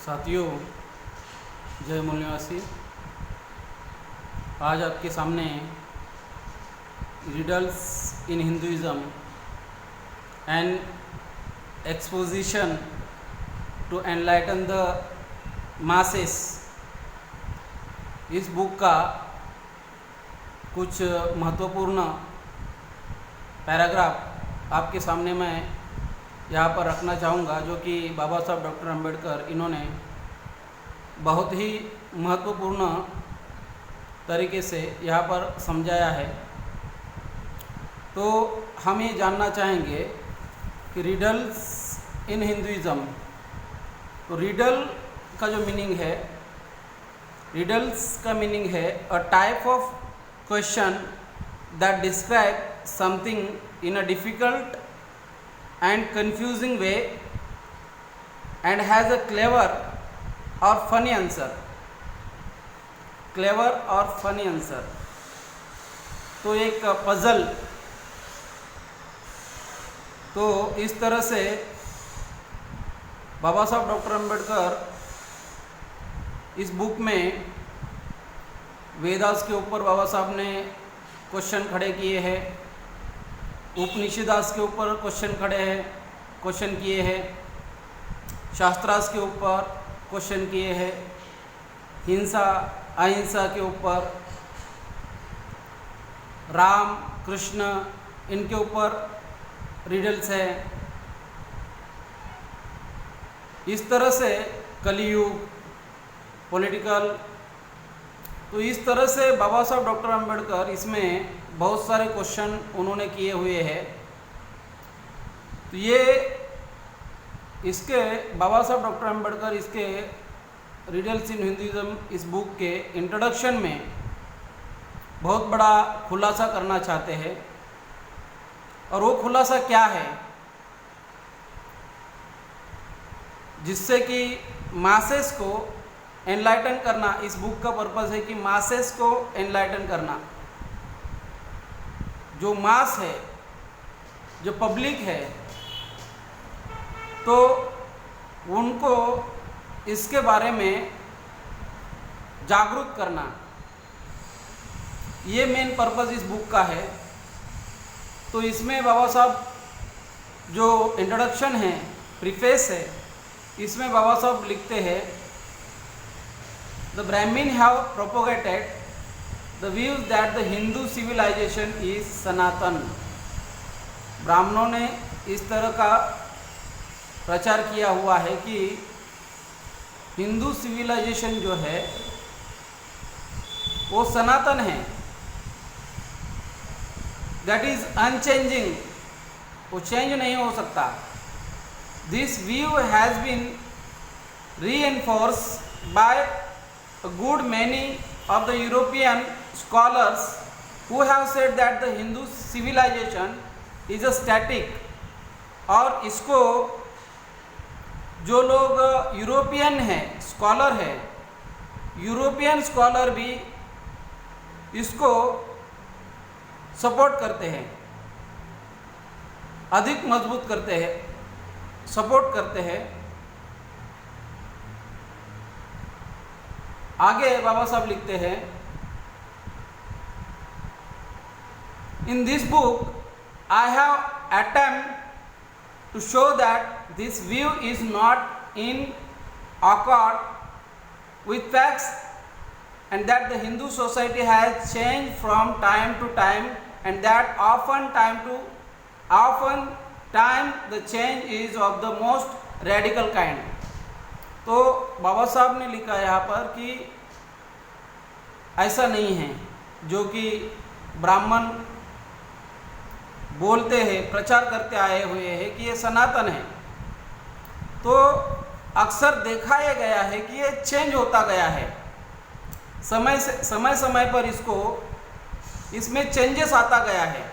साथियों, जय मूल्यवासी। आज आपके सामने riddles in Hinduism and exposition to enlighten the masses, इस बुक का कुछ महत्वपूर्ण पैराग्राफ आपके सामने मैं यहाँ पर रखना चाहूँगा, जो कि बाबा साहब डॉक्टर अंबेडकर इन्होंने बहुत ही महत्वपूर्ण तरीके से यहाँ पर समझाया है। तो हम ये जानना चाहेंगे कि रिडल्स इन हिंदुइज्म, तो रिडल का जो मीनिंग है, रिडल्स का मीनिंग है a type of question that describe something in a difficult and confusing way and has a clever or funny answer. clever or funny answer, तो एक puzzle. तो इस तरह से बाबा साहब डॉक्टर अंबेडकर इस बुक में वेदास के ऊपर बाबा साहब ने क्वेश्चन खड़े किए हैं, उपनिषदास के ऊपर क्वेश्चन किए हैं, शास्त्रास के ऊपर क्वेश्चन किए हैं, हिंसा अहिंसा के ऊपर, राम कृष्ण इनके ऊपर रिडल्स है। इस तरह से कलियुग, पॉलिटिकल, तो इस तरह से बाबा साहब डॉक्टर अंबेडकर इसमें बहुत सारे क्वेश्चन उन्होंने किए हुए हैं। तो ये इसके बाबा साहब डॉक्टर अंबेडकर इसके रिडल्स इन हिंदुइज्म इस बुक के इंट्रोडक्शन में बहुत बड़ा खुलासा करना चाहते हैं। और वो खुलासा क्या है, जिससे कि मासेस को एनलाइटन करना, इस बुक का पर्पस है कि मासेस को एनलाइटन करना। जो मास है, जो पब्लिक है, तो उनको इसके बारे में जागरूक करना, ये मेन पर्पस इस बुक का है। तो इसमें बाबा साहब जो इंट्रोडक्शन है, प्रीफेस है, इसमें बाबा साहब लिखते हैं, द ब्राह्मण have propagated the views that the Hindu civilization is सनातन। ब्राह्मणों ने इस तरह का प्रचार किया हुआ है कि हिंदू सिविलाइजेशन जो है वो सनातन है, दैट इज अनचेंजिंग, वो चेंज नहीं हो सकता। This view has been reinforced by a good many of the European scholars who have said that the Hindu civilization is a static। और इसको जो लोग यूरोपियन हैं, स्कॉलर है, यूरोपियन स्कॉलर भी इसको सपोर्ट करते हैं, अधिक मजबूत करते हैं, सपोर्ट करते हैं। आगे बाबा साहब लिखते हैं, in this book I have attempt to show that this view is not in accord with facts and that the Hindu society has change from time to time and that often time the change is of the most radical kind. तो बाबा साहब ने लिखा यहाँ पर कि ऐसा नहीं है जो कि ब्राह्मण बोलते हैं, प्रचार करते आए हुए हैं कि ये सनातन है। तो अक्सर दिखाया गया है कि ये चेंज होता गया है, समय पर इसमें चेंजेस आता गया है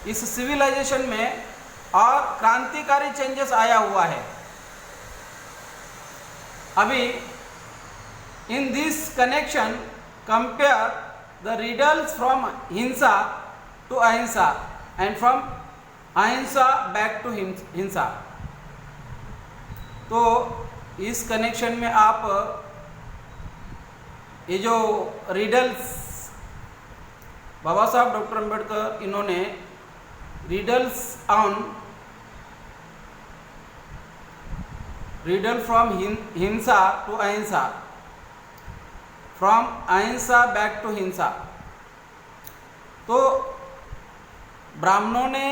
इस सिविलाइजेशन में, और क्रांतिकारी चेंजेस आया हुआ है। अभी in this connection compare the riddles from हिंसा टू अहिंसा एंड फ्रॉम अहिंसा बैक टू हिंसा। तो इस कनेक्शन में आप ये जो रिडल्स बाबा साहब डॉक्टर अम्बेडकर इन्होंने रिडल्स ऑन रिडल फ्रॉम हिंसा टू अहिंसा, फ्रॉम अहिंसा बैक टू हिंसा, तो ब्राह्मणों ने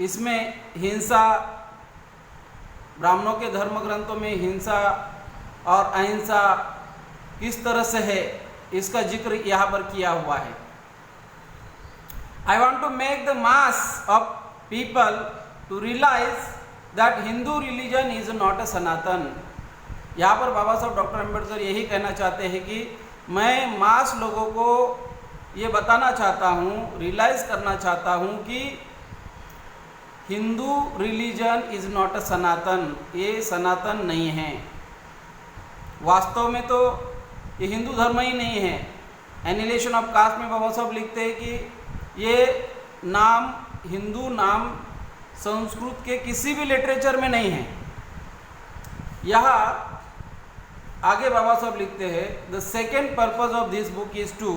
इसमें हिंसा, ब्राह्मणों के धर्म ग्रंथों में हिंसा और अहिंसा किस तरह से है इसका जिक्र यहाँ पर किया हुआ है। I want to make the mass of people to realize that Hindu religion is not a Sanatan। यहाँ पर बाबा साहब डॉक्टर अम्बेडकर यही कहना चाहते हैं कि मैं मास लोगों को ये बताना चाहता हूँ, रियलाइज करना चाहता हूँ कि Hindu religion is not a Sanatan, ये सनातन नहीं है। वास्तव में तो ये हिंदू धर्म ही नहीं है। एनिलेशन ऑफ कास्ट में बाबा साहब लिखते हैं कि ये नाम, हिंदू नाम संस्कृत के किसी भी लिटरेचर में नहीं है। यहाँ आगे बाबा साहब लिखते हैं, the second purpose of this book is to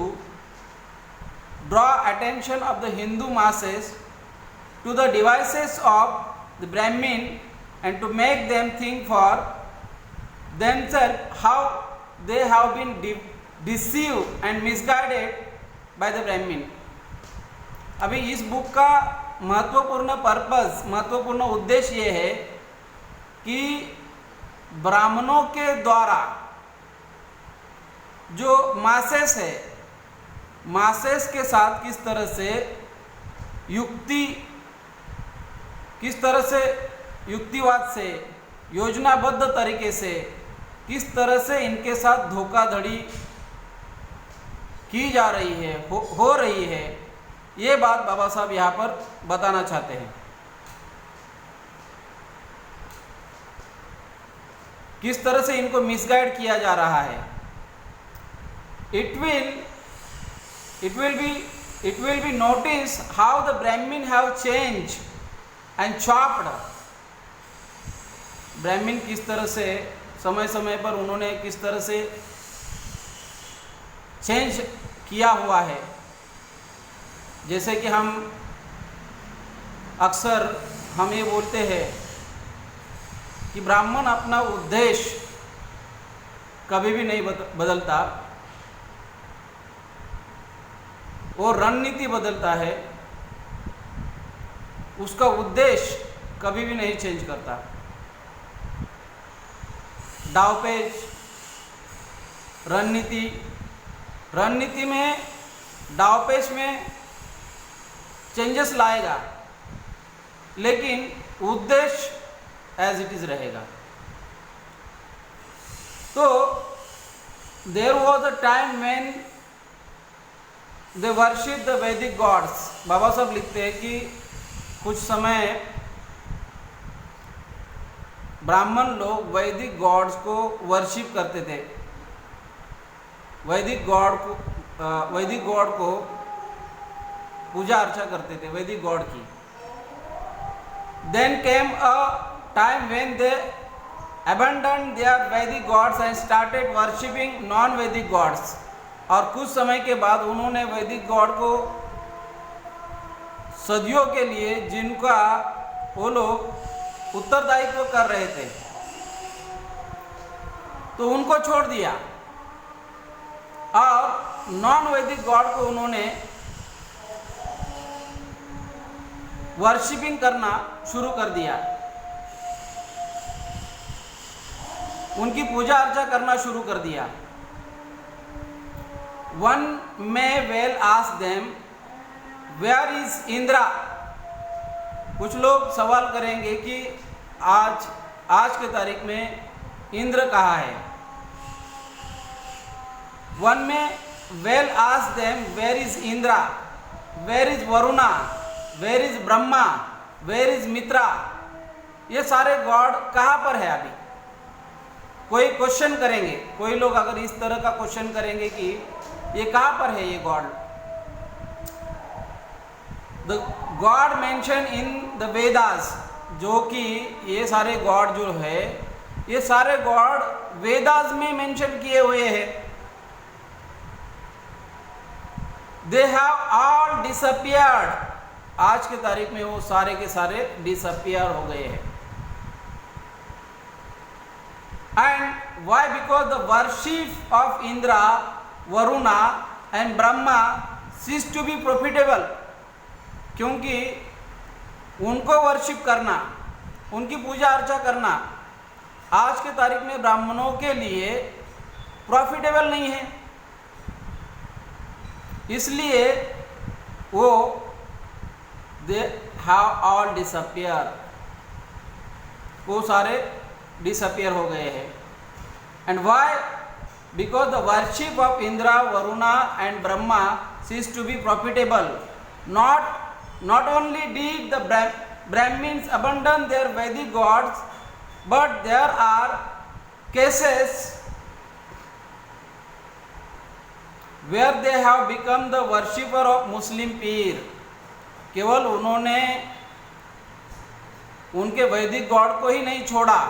draw attention of the Hindu masses to the devices of the Brahmin and to make them think for themselves how they have been deceived and misguided by the Brahmin। अभी इस book का महत्वपूर्ण purpose, महत्वपूर्ण उद्देश्य ये है कि ब्राह्मणों के द्वारा जो मासेस है, मासेस के साथ किस तरह से युक्तिवाद से, योजनाबद्ध तरीके से किस तरह से इनके साथ धोखाधड़ी की जा रही है, हो रही है, ये बात बाबा साहब यहाँ पर बताना चाहते हैं। किस तरह से इनको मिसगाइड किया जा रहा है। It will be noticed how the Brahmin have changed and chopped। ब्राह्मण किस तरह से समय समय पर उन्होंने किस तरह से चेंज किया हुआ है। जैसे कि हम अक्सर ये बोलते हैं कि ब्राह्मण अपना उद्देश्य कभी भी नहीं बदलता, वो रणनीति बदलता है, उसका उद्देश्य कभी भी नहीं चेंज करता। दावपेच, रणनीति में, दावपेच में चेंजेस लाएगा, लेकिन उद्देश्य एज इट इज रहेगा। तो there was a time when they worship the Vedic gods. Baba Saheb लिखते हैं कि कुछ समय ब्राह्मण लोग वैदिक गॉड्स को वर्शिप करते थे, वैदिक गॉड को पूजा अर्चा करते थे, वैदिक गॉड की। Then came a time when they abandoned their Vedic gods and started worshipping non Vedic gods. और कुछ समय के बाद उन्होंने वैदिक गॉड को सदियों के लिए, जिनका वो लोग उत्तरदायित्व कर रहे थे, तो उनको छोड़ दिया और नॉन वैदिक गॉड को उन्होंने वर्शिपिंग करना शुरू कर दिया, उनकी पूजा अर्चा करना शुरू कर दिया। One may well ask them, where is Indira? कुछ लोग सवाल करेंगे कि आज के तारीख में इंद्र कहाँ है। One may well ask them, where is Indira, where is Varuna, where is Brahma, where is मित्रा? ये सारे गॉड कहाँ पर है? अभी कोई क्वेश्चन करेंगे, कोई लोग अगर इस तरह का क्वेश्चन करेंगे कि ये कहाँ पर है ये God. The God mention in the Vedas, जो कि ये सारे गॉड जो है ये सारे गॉड वेदास में मेंशन किए हुए हैं। दे हैव ऑल डिसअपियर्ड, आज के तारीख में वो सारे के सारे डिसअपियर हो गए हैं। And why? Because the worship of Indra, Varuna and Brahma cease to be profitable, क्योंकि उनको वर्शिप करना, उनकी पूजा अर्चा करना आज के तारीख में ब्राह्मणों के लिए प्रॉफिटेबल नहीं है। इसलिए वो दे हैव ऑल डिसअपियर, वो सारे डिसअपियर हो गए हैं। And why? Because the worship of Indra, Varuna and Brahma cease to be profitable. Not only did the Brahmins abandon their Vedic gods, but there are cases where they have become the worshipper of Muslim पीर। केवल उन्होंने उनके वैदिक God को ही नहीं छोड़ा,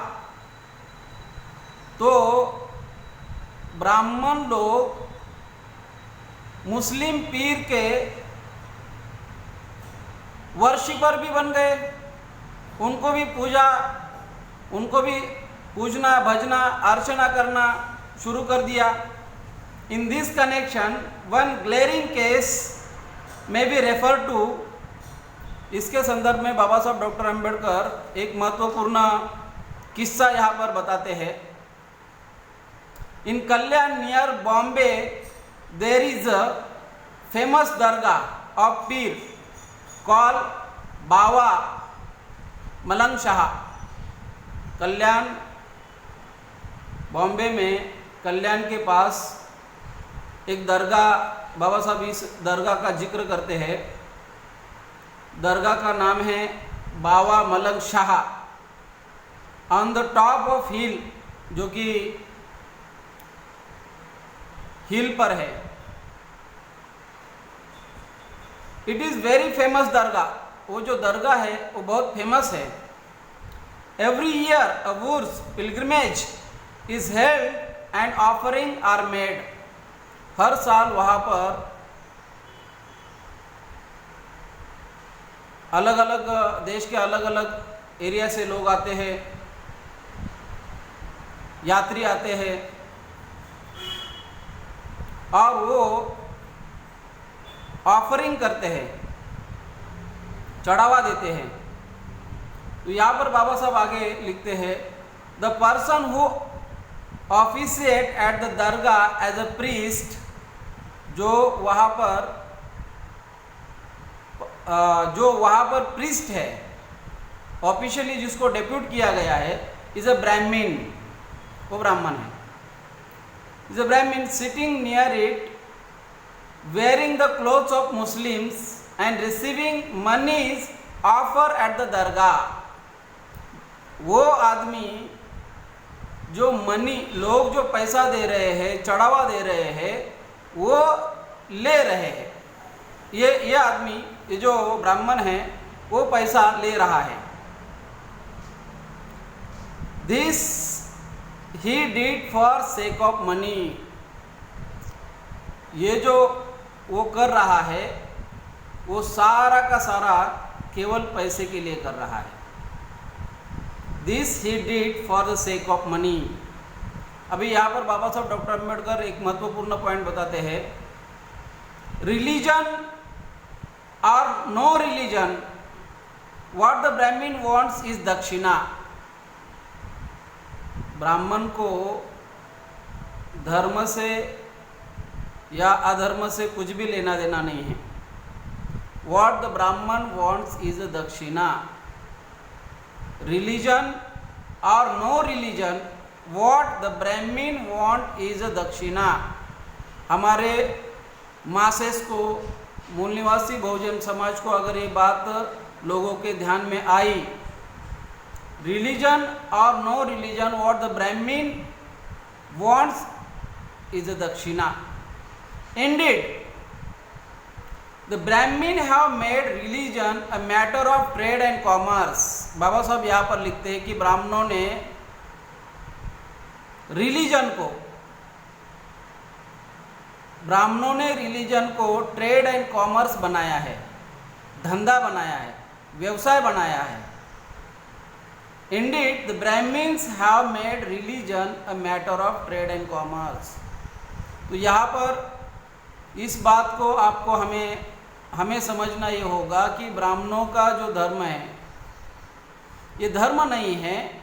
तो ब्राह्मण लोग मुस्लिम पीर के वर्शिपर भी बन गए, उनको भी पूजना, भजना, अर्चना करना शुरू कर दिया। In this connection one glaring case में भी रेफर टू, इसके संदर्भ में बाबा साहब डॉक्टर अंबेडकर एक महत्वपूर्ण किस्सा यहाँ पर बताते हैं। In Kalyan near Bombay there is a famous dargah of pir call Bawa Malang Shah. कल्याण, बॉम्बे में कल्याण के पास एक दरगाह, बाबा साहब इस दरगाह का जिक्र करते हैं। दरगाह का नाम है Bawa Malang Shah, on the top of hill, जो कि हिल पर है। It is very famous dargah, वो जो दरगाह है वो बहुत फेमस है। Every year a urs pilgrimage is held and offering are made. हर साल वहाँ पर अलग अलग देश के अलग अलग एरिया से लोग आते हैं, यात्री आते हैं, और वो ऑफरिंग करते हैं, चढ़ावा देते हैं। तो यहाँ पर बाबा साहब आगे लिखते हैं, the person who officiate at the dargah as a priest, जो वहाँ पर प्रीस्ट है, ऑफिशियली जिसको डेप्यूट किया गया है, इज अ ब्राह्मण, वो ब्राह्मण है। इज अ ब्राह्मण sitting near it, wearing the clothes of Muslims and receiving monies offer at the दरगाह। वो आदमी जो मनी, लोग जो पैसा दे रहे हैं, चढ़ावा दे रहे हैं, वो ले रहे हैं। ये आदमी, ये जो ब्राह्मण है, वो पैसा ले रहा है। This he did for sake of money. ये जो वो कर रहा है, वो सारा का सारा केवल पैसे के लिए कर रहा है। This he did for the sake of money. अभी यहाँ पर बाबा साहब डॉक्टर अंबेडकर एक महत्वपूर्ण पॉइंट बताते हैं, रिलीजन और नो रिलीजन, व्हाट द ब्राह्मण वांट्स इज दक्षिणा। ब्राह्मण को धर्म से या अधर्म से कुछ भी लेना देना नहीं है। व्हाट द ब्राह्मण वांट्स इज अ दक्षिणा। रिलीजन और नो रिलीजन, व्हाट द ब्राह्मण वांट इज अ दक्षिणा। हमारे मासेस को, मूल निवासी बहुजन समाज को अगर ये बात लोगों के ध्यान में आई, रिलीजन और नो रिलीजन, व्हाट द ब्राह्मण वांट्स इज अ दक्षिणा। Indeed, the Brahmin have made religion a matter of trade and commerce। बाबा साहब यहाँ पर लिखते हैं कि ब्राह्मणों ने रिलीजन को, ब्राह्मणों ने रिलीजन को ट्रेड एंड कॉमर्स बनाया है, धंधा बनाया है, व्यवसाय बनाया है। Indeed, the Brahmins have made religion a matter of trade and commerce. तो यहाँ पर इस बात को आपको हमें समझना ये होगा कि ब्राह्मणों का जो धर्म है, ये धर्म नहीं है,